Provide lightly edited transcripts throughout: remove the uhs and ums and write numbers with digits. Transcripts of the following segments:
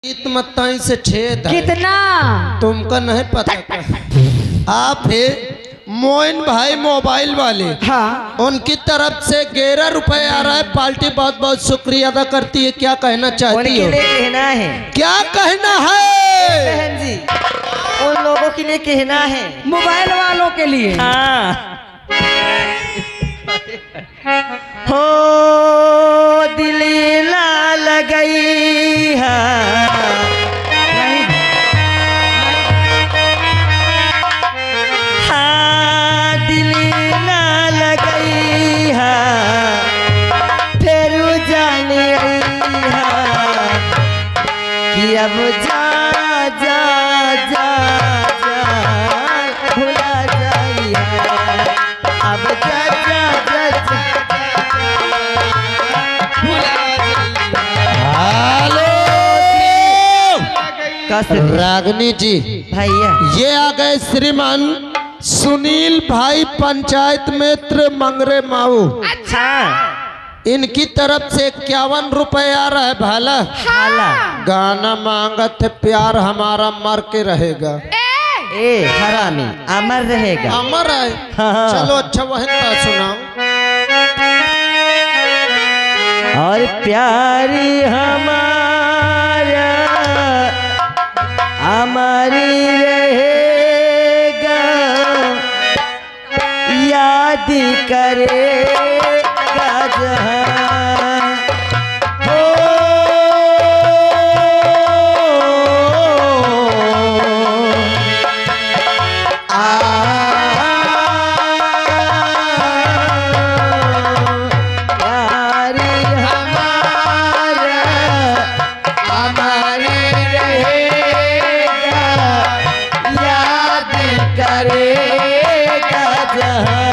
मतई से छेद है। कितना तुमको नहीं पता क्या? आप है मोइन भाई मोबाइल वाले, हाँ उनकी तरफ से 11 रुपए आ रहा है। पार्टी बहुत बहुत शुक्रिया अदा करती है। क्या कहना चाहती हो? कहना है क्या कहना है बहन जी? उन लोगों के लिए कहना है, मोबाइल वालों के लिए। हाँ। हो दिल ना लगई है, हाँ दिल ना लगई है, फिर जाने आई है कि अब जा जा जा जा भुला जाई है, अब जा जा जा जा रागनी जी भैया, ये आ गए श्रीमान सुनील भाई पंचायत मित्र मंगरे माऊ। अच्छा इनकी तरफ से 51 रुपए आ रहा है। भाला हाला गाना मांगत है, प्यार हमारा मर के रहेगा। ए हरामी अमर रहेगा। अमर है। हाँ। चलो अच्छा वही का सुनाओ। और प्यारी हमारा हमारी रहेगा, याद करेगा जहाँ हो। प्यारी हमारा हमारी रहेगा, याद करेगा जहाँ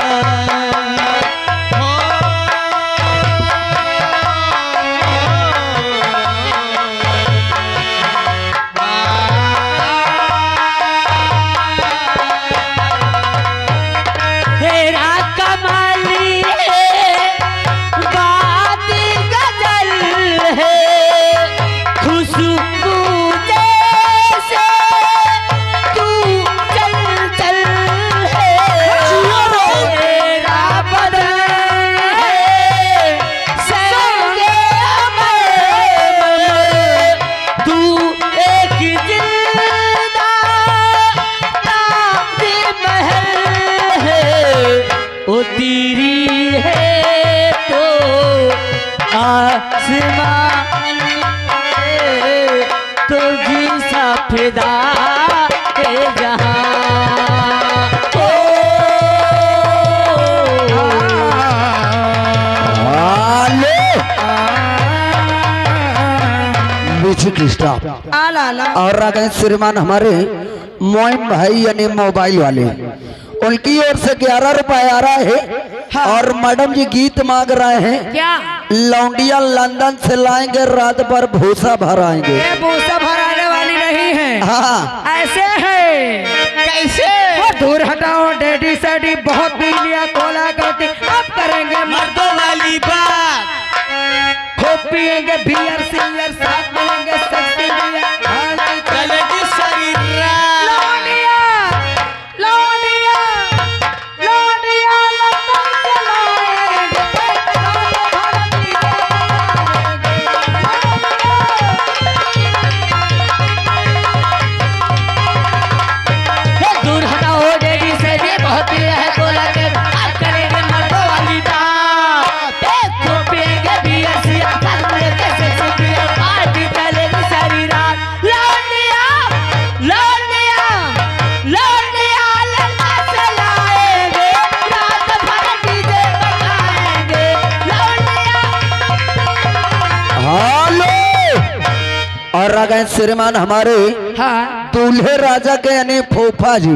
तेरा कमाली है, बात गजल है, खुशबू जैसे तू चल चल है, तेरा बदन है, संगे अमर, तू एक जिंदा ताजमहल है, ओ तेरी है तो आसमान है, तो जी सा फिदा है जहां। ओ आला और आ गए श्रीमान हमारे मोइन भाई यानी मोबाइल वाले, उनकी ओर से 11 रुपए आ रहा है। हाँ। और मैडम जी गीत मांग रहे हैं, क्या लौंडिया लंदन से लाएंगे, रात भर भूसा भराएंगे। ये भूसा भराने वाली नहीं है। हाँ ऐसे है। कैसे? दूर हटाओ डैडी सैडी, बहुत पी लिया कोला करती, अब करेंगे मर्दों वाली बात। खूब पिएंगे बियर सियर, साथ मिलेंगे सेक्सी बियर, चलेगी सारी रात। लौंडिया लौंडिया लौंडिया लंदन से लाएंगे, दूर हटाओ डैडी से भी बहुत ही है कोला के, अब करेंगे मर्दों वाली बात। खूब पिएंगे बियर सियर, साथ मिलेंगे सेक्सी बियर, पार्टी चलेगी सारी रात। लौंडिया लौंडिया लौंडिया लंदन से लाएंगे, रात भर डीजे बजाएंगे। लौंडिया हेलो। और आ गए श्रीमान हमारे हाँ दूल्हे राजा के यानी फूफा जी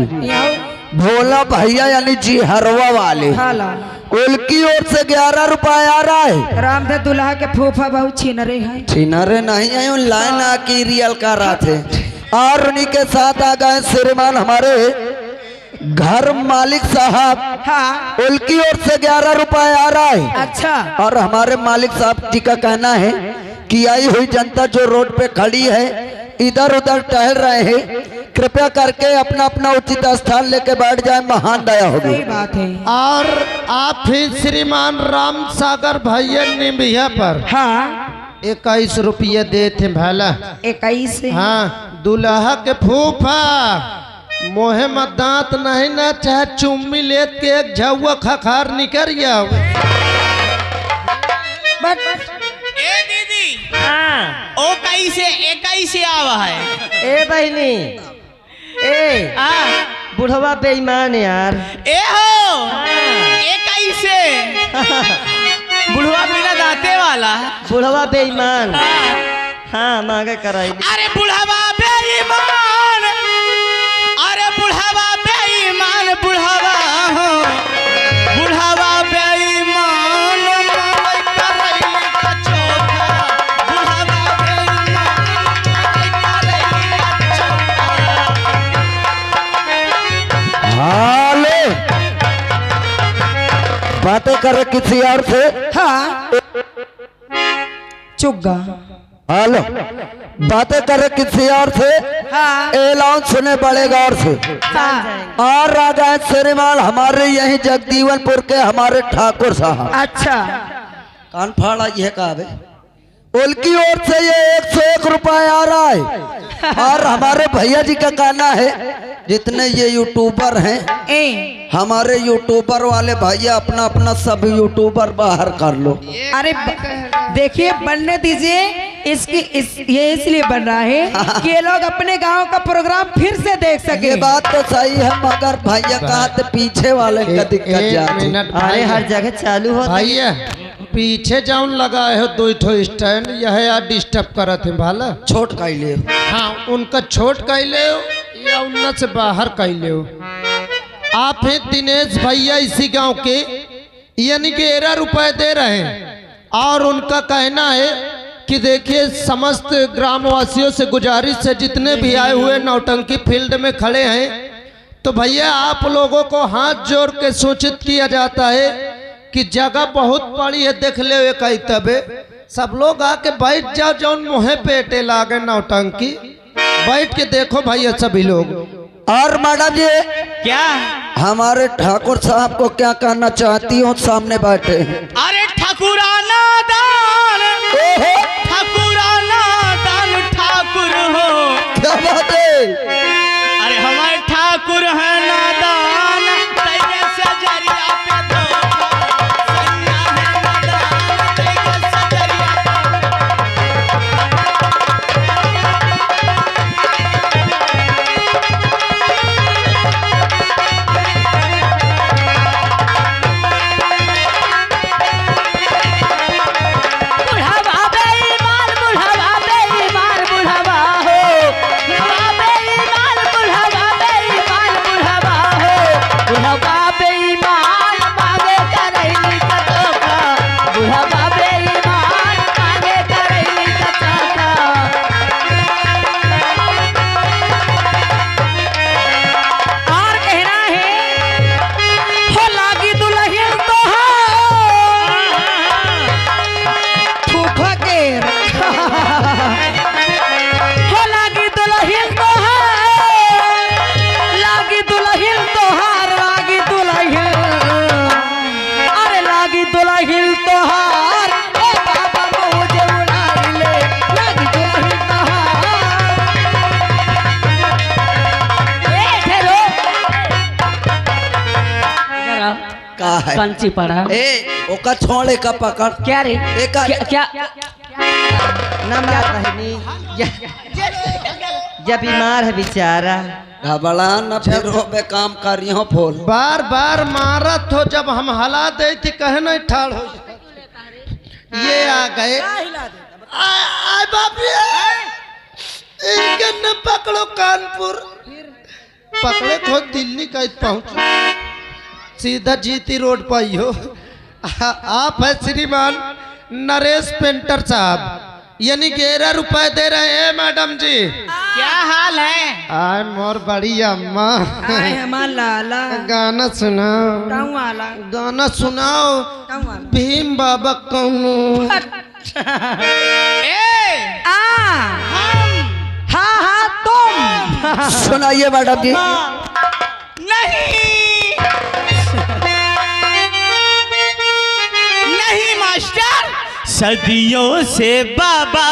भोला भैया यानी जी हरवा वाले, हाला उनकी ओर से 11 रुपए आ रहा है। राम दे दुल्हा के फूफा बहुत छीनरे हैं। छिनरे नहीं आए, लाइन आकी रियल कर रहा थे। और उन्हीं के साथ आ गए श्रीमान हमारे घर मालिक साहब, हाँ उनकी ओर से 11 रुपए आ रहा है। अच्छा और हमारे मालिक साहब जी का कहना है कि आई हुई जनता जो रोड पे खड़ी है इधर उधर टहल रहे हैं, कृपया करके अपना अपना उचित स्थान लेके बैठ जाए, महान दया होगी। सही बात है। और आप ही श्रीमान राम सागर भैया निभिया पर हाँ 21 रुपये देते भला। 21 हाँ दुल्हा के फूफा मोहे में दांत नहीं ना चाहे चुम्मी लेत के एक झुआ खखार निकर गया। बट ए दीदी हाँ ओ कैसे आवा है। ए बहनी ए आ बुढ़वा बेईमान यार। ए हो ए कैसे बुढ़वा बिना दांते वाला। बुढ़वा बेईमान हाँ मांगे कराई। अरे बुढ़वा बेईमान, अरे बुढ़वा बेईमान, बुढ़वा हो बुढ़वा बेईमान मांगे कराई का चोखा। बुढ़वा बेईमान मांगे कराई का चोखा। हाले बातें करे किसी और से। हाँ चुग्गा। हेलो बातें करे किसी और से। हाँ ऐलान सुने बड़े गौर से। हाँ और राजा श्रीमान हमारे यही जगदीवनपुर के हमारे ठाकुर साहब। अच्छा कान फाड़ा ये कहा बे? उनकी ओर से ये 101 रुपए आ रहा है। और हमारे भैया जी का कहना है जितने ये यूट्यूबर हैं, ए हमारे यूट्यूबर वाले भैया अपना अपना सब यूट्यूबर बाहर कर लो। अरे देखिए बनने दीजिए। ये इसलिए बन रहा है कि ये लोग अपने गांव का प्रोग्राम फिर से देख सके। ये बात तो सही है मगर भैया कहा तो पीछे वाले का दिक्कत जाती। अरे हर जगह चालू हो भैया पीछे जाऊन लगाए हो दो ठो स्टैंड यह यार डिस्टर्ब करत है भाला। छोट का ले। हाँ उनका छोट कैले हो या उन्ना से बाहर कैले हो। आप हैं दिनेश भैया इसी गांव के, यानी कि 11 रुपए दे रहे हैं। और उनका कहना है कि देखिए समस्त ग्रामवासियों से गुजारिश है जितने भी आए हुए नौटंकी फील्ड में खड़े हैं तो भैया आप लोगों को हाथ जोड़ के सूचित किया जाता है कि जगह बहुत बड़ी है, देख ले कई तबे सब लोग आके बैठ जाओ। जौन मुँह पेटे लागे नौटंकी बैठ के देखो भैया सभी लोग। और मैडम जी क्या हमारे ठाकुर साहब को क्या कहना चाहती हो? सामने बैठे हैं। अरे ठाकुराना दान, ठाकुराना दान ठाकुर हो। क्या बात है? अरे हमारे ठाकुर है नादान, तेरे से जरिया पे धोखा। सैया है नादान, तेरे से जरिया बुढ़ावा बेईमान, बुढ़ावा बेईमान, बुढ़ावा हो। बुढ़ावा बेईमान, बुढ़ावा बेईमान, बुढ़ावा हो। बुढ़ावा बेईमान मांगे करैली का चोखा। बुढ़ावा बेईमान मांगे करैली का चोखा। और कहना है हो लागी दुल्हन तोहार फूफा के हो लागी दुल्हन तोहार, लागी दुल्हन तोहार, लागी दुल्हन। अरे लागी दुल्हन तोहार ओ बाबा मुझे उड़ा ले। लागी दुल्हन तोहार ए ठहरो जरा का है? कंची पड़ा ए ओका छोड़े का पकड़। क्या रे एक आ- क्या नमला बहनी जब बीमार है बेचारा। घबरा न फिर हो बे काम करियो फोल। बार बार मारत हो जब हम हला दे थी कहे नहीं ठाड़ हो जाए। ये आ गए आय बाप रे इनके न पकड़ो कानपुर पकड़े तो दिल्ली का पहुंच सीधा जीती रोड पर ही हो। आप है श्रीमान नरेश पेंटर साहब, यानी 11 रुपए दे रहे हैं मैडम जी। क्या हाल है? आय मोर बड़ी अम्मा आए हमार लाला गाना सुनाओ, गाँव वाला गाना सुनाओ गाँव वाला भीम बाबा कौनो। ए आ हम हाँ सुनाइए मैडम जी। नहीं नहीं मास्टर, सदियों से बाबा